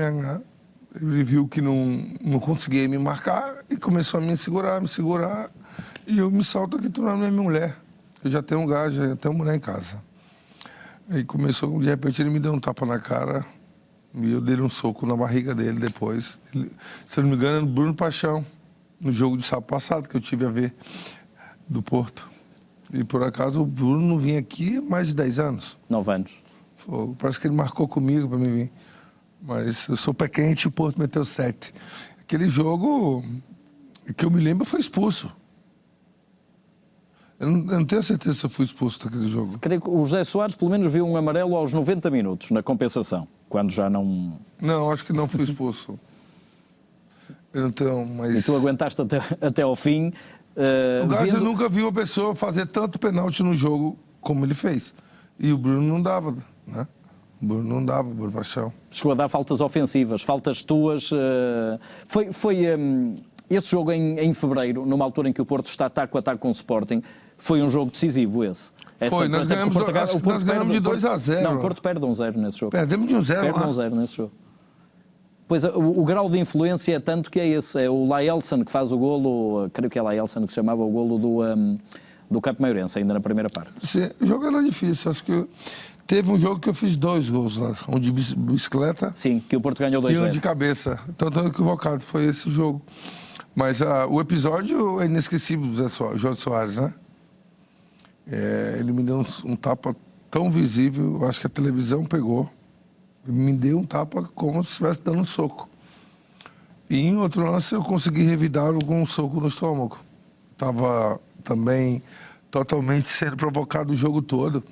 ele viu que não conseguia me marcar e começou a me segurar, e eu me salto aqui, tu não é minha mulher. Eu já tenho um gajo, já tenho mulher em casa. Aí começou, de repente ele me deu um tapa na cara e eu dei um soco na barriga dele depois. Se eu não me engano, é Bruno Paixão, no jogo de sábado passado que eu tive a ver, do Porto. E por acaso o Bruno não vinha aqui há mais de 10 anos. 9 anos. Parece que ele marcou comigo para mim vir. Mas eu sou pé quente e o Porto meteu 7. Aquele jogo que eu me lembro foi expulso. Eu não tenho certeza se eu fui expulso daquele jogo. Creio que o José Soares pelo menos viu um amarelo aos 90 minutos, na compensação, quando já não... Não, acho que não fui expulso. Eu não tenho, mas... E tu aguentaste até ao fim. O gajo nunca viu uma pessoa fazer tanto pênalti no jogo como ele fez. E o Bruno não dava, né? O Bruno não dava, o Bruno Paixão. Chegou a dar faltas ofensivas, faltas tuas. Foi esse jogo em fevereiro, numa altura em que o Porto está ataque a ataque com o Sporting, foi um jogo decisivo esse. Foi, nós ganhamos, nós ganhamos de 2-0. Não, o Porto perde 1-0 nesse jogo. Perdemos de 1-0 Perde 1-0 nesse jogo. Pois o grau de influência é tanto que é esse. É o Laelson que faz o golo, creio que é Laelson que se chamava o golo do Campo Maiorense, ainda na primeira parte. Sim, o jogo era difícil, acho que teve um jogo que eu fiz 2 gols lá, um de bicicleta. Sim, que o Porto ganhou 2-0. E um de cabeça, então estou equivocado, foi esse jogo. Mas o episódio é inesquecível do Jorge Soares, né? Ele me deu um tapa tão visível, acho que a televisão pegou. Ele me deu um tapa como se estivesse dando um soco. E em outro lance eu consegui revidá-lo com um soco no estômago. Estava também totalmente sendo provocado o jogo todo.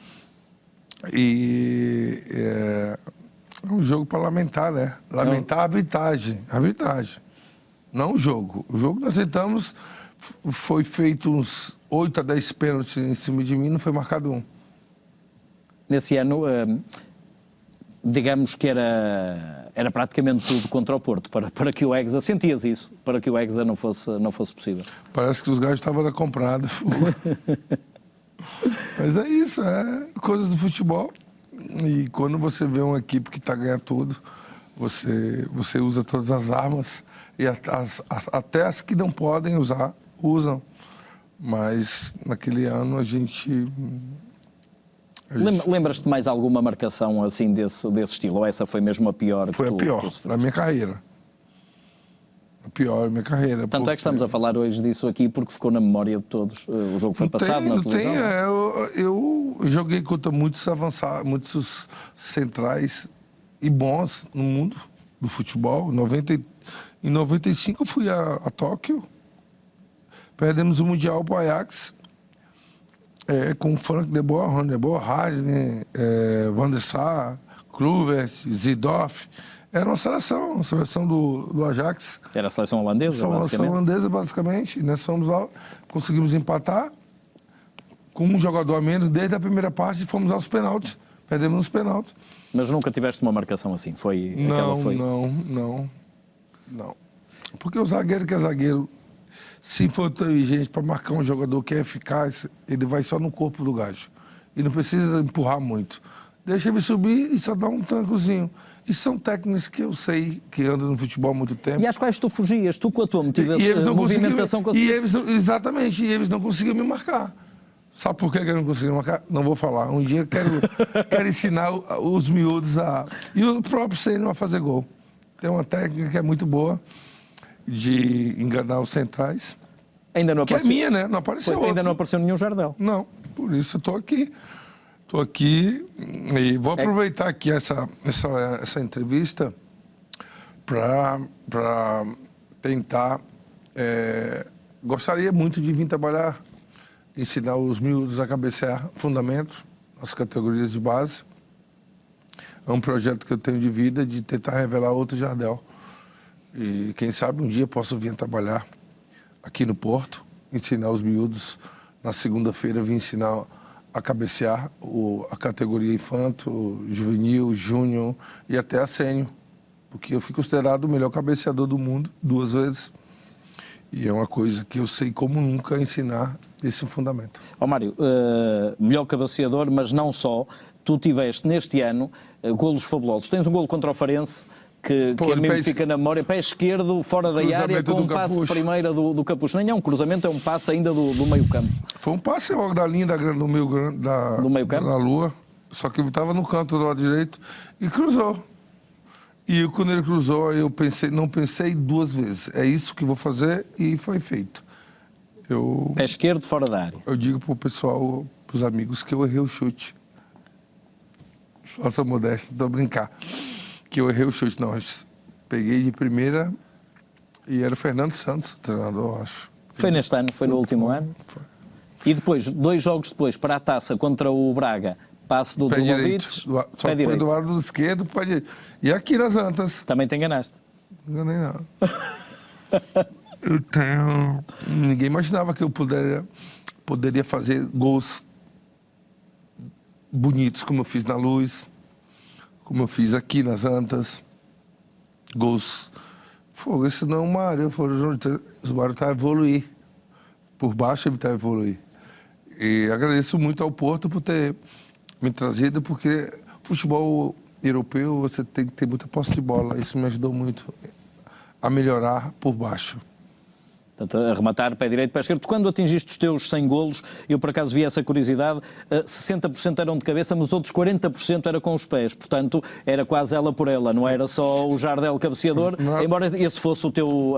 E é um jogo para lamentar, né? Lamentar a arbitragem. Não o jogo. O jogo que nós tentamos, foi feito uns 8 a 10 pênaltis em cima de mim, não foi marcado um. Nesse ano, digamos que era praticamente tudo contra o Porto, para que o Hexa, sentias isso, para que o Hexa não fosse possível. Parece que os gajos estavam na comprada. Mas é isso, é coisas do futebol. E quando você vê uma equipe que está ganhando tudo, você usa todas as armas, e até as que não podem usar, usam. Mas naquele ano a gente... Lembras-te de mais alguma marcação assim desse estilo? Ou essa foi mesmo a pior? Foi a pior da minha carreira. A pior da minha carreira. Tanto é que estamos a falar hoje disso aqui porque ficou na memória de todos. O jogo foi passado na televisão. Eu joguei contra muitos avançados, muitos centrais e bons no mundo do futebol. Em 95 eu fui a Tóquio. Perdemos o Mundial para o Ajax. Com Frank de Boer, Ron de Boer, Hasne, Van der Sar, Kluivert, Zidorf. Era uma seleção do Ajax. Era a seleção holandesa, basicamente? A seleção holandesa, basicamente. Nós fomos lá, conseguimos empatar com um jogador a menos desde a primeira parte e fomos aos penaltis. Perdemos nos penaltis. Mas nunca tiveste uma marcação assim? Não. Porque o zagueiro que é zagueiro, se for inteligente para marcar um jogador que é eficaz, ele vai só no corpo do gajo. E não precisa empurrar muito. Deixa ele subir e só dá um trancozinho. E são técnicas que eu sei que andam no futebol há muito tempo. E às quais tu fugias, tu com a tua movimentação... Exatamente, e eles não conseguiam me marcar. Sabe por que eu não consegui marcar? Não vou falar. Um dia quero ensinar os miúdos a... E o próprio Senna a fazer gol. Tem uma técnica que é muito boa de enganar os centrais. Ainda não apareceu. Que é minha, né? Não apareceu outra. Ainda não apareceu nenhum Jardel. Não, por isso eu estou aqui. Estou aqui e vou aproveitar aqui essa entrevista para tentar... gostaria muito de vir trabalhar, ensinar os miúdos a cabecear fundamentos, as categorias de base. É um projeto que eu tenho de vida, de tentar revelar outro Jardel. E quem sabe um dia posso vir trabalhar aqui no Porto, ensinar os miúdos. Na segunda-feira vim ensinar a cabecear a categoria infanto, juvenil, júnior e até a sênior. Porque eu fui considerado o melhor cabeceador do mundo 2 vezes. E é uma coisa que eu sei como nunca ensinar esse fundamento. Mário, melhor cabeceador, mas não só. Tu tiveste neste ano golos fabulosos. Tens um golo contra o Farense que a mim fica na memória. Pé esquerdo, fora da área, com um passe de primeira do Capucho. Nem é um cruzamento, é um passe ainda do meio campo. Foi um passe logo da linha do meio campo, da Lua. Só que ele estava no canto do lado direito e cruzou. E quando ele cruzou, eu não pensei 2 vezes. É isso que vou fazer e foi feito. Pé esquerdo, fora da área. Eu digo pro pessoal, pros amigos, que eu errei o chute. Falsa modéstia, tô brincar. Que eu errei o chute. Não, eu peguei de primeira e era o Fernando Santos, o treinador, acho. Foi neste ano, foi no último ano. Foi. E depois, 2 jogos depois, para a taça contra o Braga, passe do Drogovic. Só que foi do lado esquerdo, pé direito. E aqui nas Antas. Também te enganaste. Não enganei, não. Ninguém imaginava que eu poderia fazer gols bonitos, como eu fiz na Luz, como eu fiz aqui nas Antas. Gols. Fogo, esse não é o Mário. O Mário está a evoluir. Por baixo ele está a evoluir. E agradeço muito ao Porto por ter me trazido, porque futebol europeu você tem que ter muita posse de bola. Isso me ajudou muito a melhorar por baixo. Portanto, a rematar pé direito, pé esquerdo. Quando atingiste os teus 100 golos, eu por acaso vi essa curiosidade, 60% eram de cabeça, mas os outros 40% era com os pés. Portanto, era quase ela por ela, não era só o Jardel cabeceador, embora esse fosse a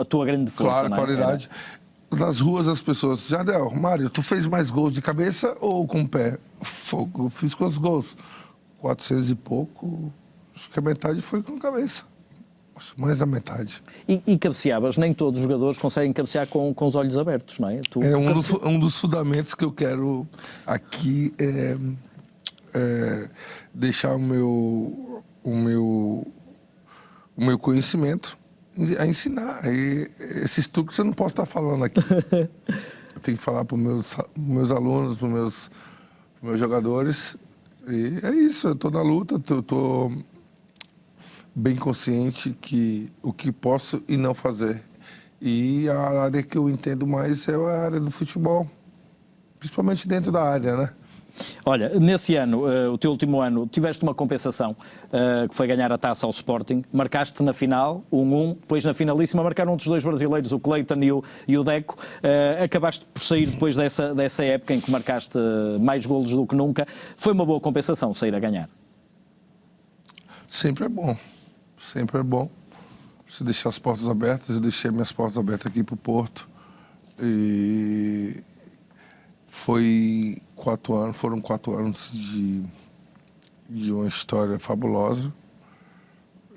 tua grande força. Claro, não é? qualidade. Nas ruas as pessoas, Jardel, Mário, tu fez mais gols de cabeça ou com o pé? Eu fiz quantos gols? 400 e pouco, acho que a metade foi com a cabeça. Mais da metade. E cabeceavas, nem todos os jogadores conseguem cabecear com os olhos abertos, não é? Um dos fundamentos que eu quero aqui deixar o meu conhecimento a ensinar. E esses truques eu não posso estar falando aqui. Eu tenho que falar para os meus alunos, para os meus jogadores. E é isso, eu estou na luta, estou bem consciente que o que posso e não fazer. E a área que eu entendo mais é a área do futebol, principalmente dentro da área, né? Olha, nesse ano, o teu último ano, tiveste uma compensação, que foi ganhar a taça ao Sporting, marcaste na final, 1-1, depois na finalíssima marcaram outros 2 brasileiros, o Cleiton e o Deco, acabaste por sair depois dessa época em que marcaste mais golos do que nunca. Foi uma boa compensação sair a ganhar? Sempre é bom. Sempre é bom você deixar as portas abertas. Eu deixei minhas portas abertas aqui para o Porto. E foram 4 anos de uma história fabulosa.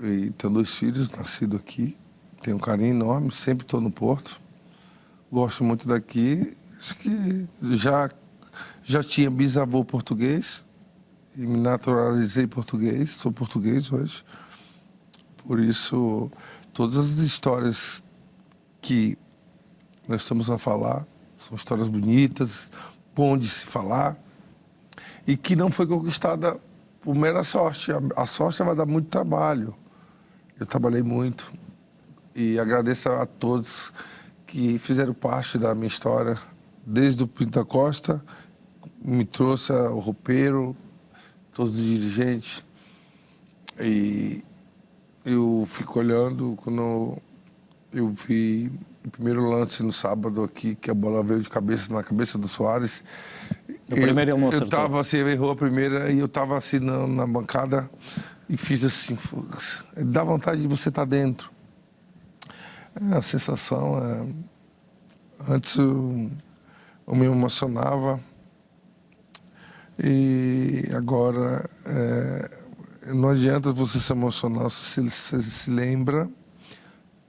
E tenho 2 filhos nascidos aqui. Tenho um carinho enorme, sempre estou no Porto. Gosto muito daqui. Acho que já tinha bisavô português e me naturalizei português. Sou português hoje. Por isso, todas as histórias que nós estamos a falar são histórias bonitas, bom de se falar, e que não foi conquistada por mera sorte. A sorte vai dar muito trabalho. Eu trabalhei muito e agradeço a todos que fizeram parte da minha história, desde o Pinto da Costa, me trouxe o roupeiro, todos os dirigentes. E eu fico olhando quando eu vi o primeiro lance no sábado aqui, que a bola veio de cabeça na cabeça do Soares. No primeiro ele não acertou. Eu tava assim, errou a primeira e eu estava assim na bancada e fiz assim. Dá vontade de você estar dentro. A sensação antes eu me emocionava. E agora, não adianta você se emocionar se você se lembra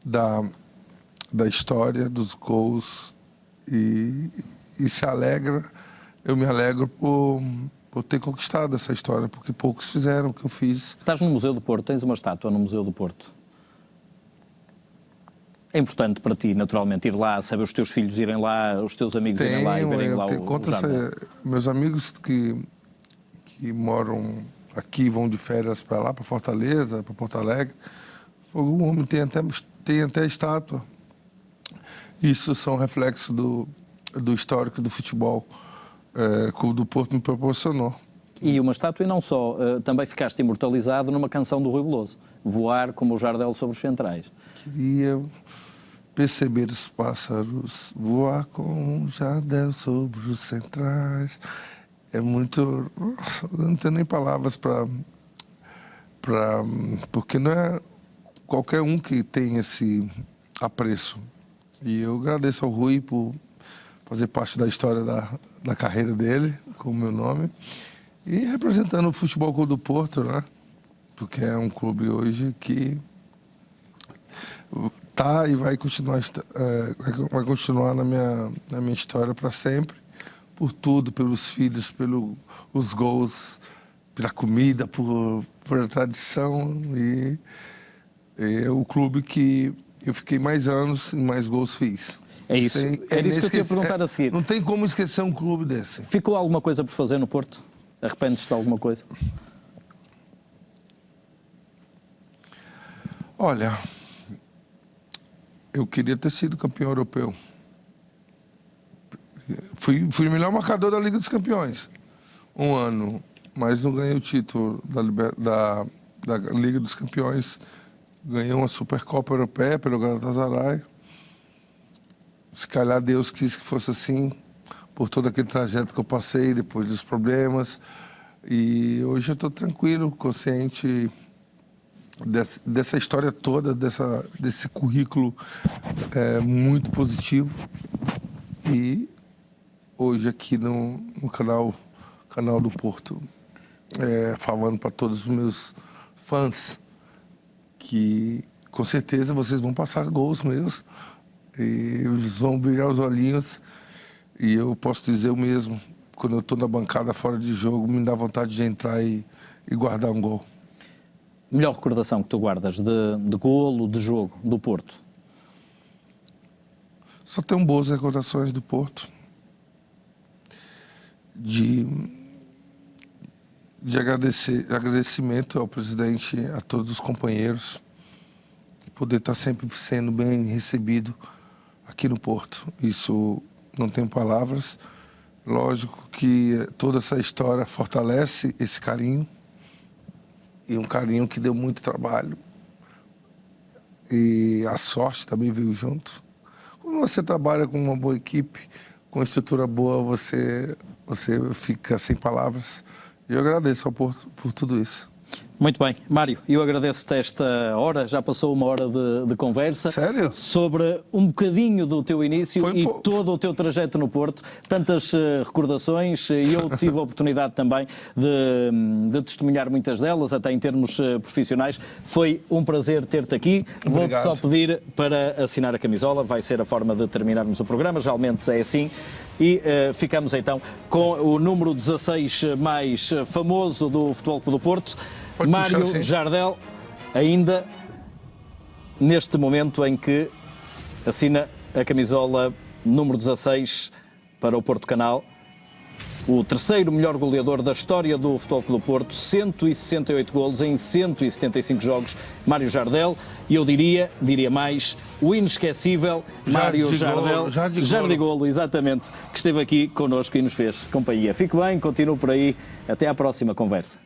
da história, dos gols e se alegra. Eu me alegro por ter conquistado essa história, porque poucos fizeram o que eu fiz. Estás no Museu do Porto, tens uma estátua no Museu do Porto. É importante para ti, naturalmente, ir lá, saber os teus filhos irem lá, os teus amigos irem lá e verem lá o Jardel. Meus amigos que moram aqui, vão de férias para lá, para Fortaleza, para Porto Alegre, o homem tem até estátua. Isso são reflexos do histórico do futebol que o do Porto me proporcionou. E uma estátua e não só, também ficaste imortalizado numa canção do Rui Veloso, Voar como o Jardel sobre os centrais. Queria perceber os pássaros, voar como o Jardel sobre os centrais. É muito... Nossa, eu não tenho nem palavras porque não é qualquer um que tem esse apreço. E eu agradeço ao Rui por fazer parte da história da carreira dele, com o meu nome, e representando o Futebol Clube do Porto, né? Porque é um clube hoje que tá e vai continuar na minha história para sempre, por tudo, pelos filhos, pelos gols, pela comida, por a tradição, e é o clube que eu fiquei mais anos e mais gols fiz. É isso. Era isso que eu te ia perguntar a seguir. Não tem como esquecer um clube desse. Ficou alguma coisa por fazer no Porto? Arrependes-te de alguma coisa? Olha, eu queria ter sido campeão europeu. Fui o melhor marcador da Liga dos Campeões um ano, mas não ganhei o título da Liga dos Campeões. Ganhei uma Supercopa Europeia pelo Galatasaray. Se calhar Deus quis que fosse assim, por todo aquele trajeto que eu passei, depois dos problemas. E hoje eu estou tranquilo, consciente dessa história toda, desse currículo muito positivo. E hoje aqui no canal do Porto, falando para todos os meus fãs que com certeza vocês vão passar gols meus e eles vão brilhar os olhinhos. E eu posso dizer o mesmo, quando eu estou na bancada fora de jogo, me dá vontade de entrar e guardar um gol. Melhor recordação que tu guardas de golo, de jogo, do Porto? Só tenho boas recordações do Porto. De agradecimento ao presidente, a todos os companheiros, poder estar sempre sendo bem recebido aqui no Porto. Isso não tem palavras. Lógico que toda essa história fortalece esse carinho, e um carinho que deu muito trabalho. E a sorte também veio junto. Quando você trabalha com uma boa equipe, com uma estrutura boa, você fica sem palavras. E eu agradeço ao Porto por tudo isso. Muito bem. Mário, eu agradeço-te esta hora, já passou uma hora de conversa. Sério? Sobre um bocadinho do teu início todo o teu trajeto no Porto. Tantas recordações, e eu tive a oportunidade também de testemunhar muitas delas, até em termos profissionais. Foi um prazer ter-te aqui. Vou-te só pedir para assinar a camisola, vai ser a forma de terminarmos o programa, geralmente é assim. E ficamos então com o número 16 mais famoso do Futebol Clube do Porto. Mário Jardel, ainda neste momento em que assina a camisola número 16 para o Porto Canal, o terceiro melhor goleador da história do Futebol Clube do Porto, 168 golos em 175 jogos, Mário Jardel, e eu diria mais, o inesquecível Mário Jardel, Jardigolo, exatamente, que esteve aqui connosco e nos fez companhia. Fique bem, continuo por aí, até à próxima conversa.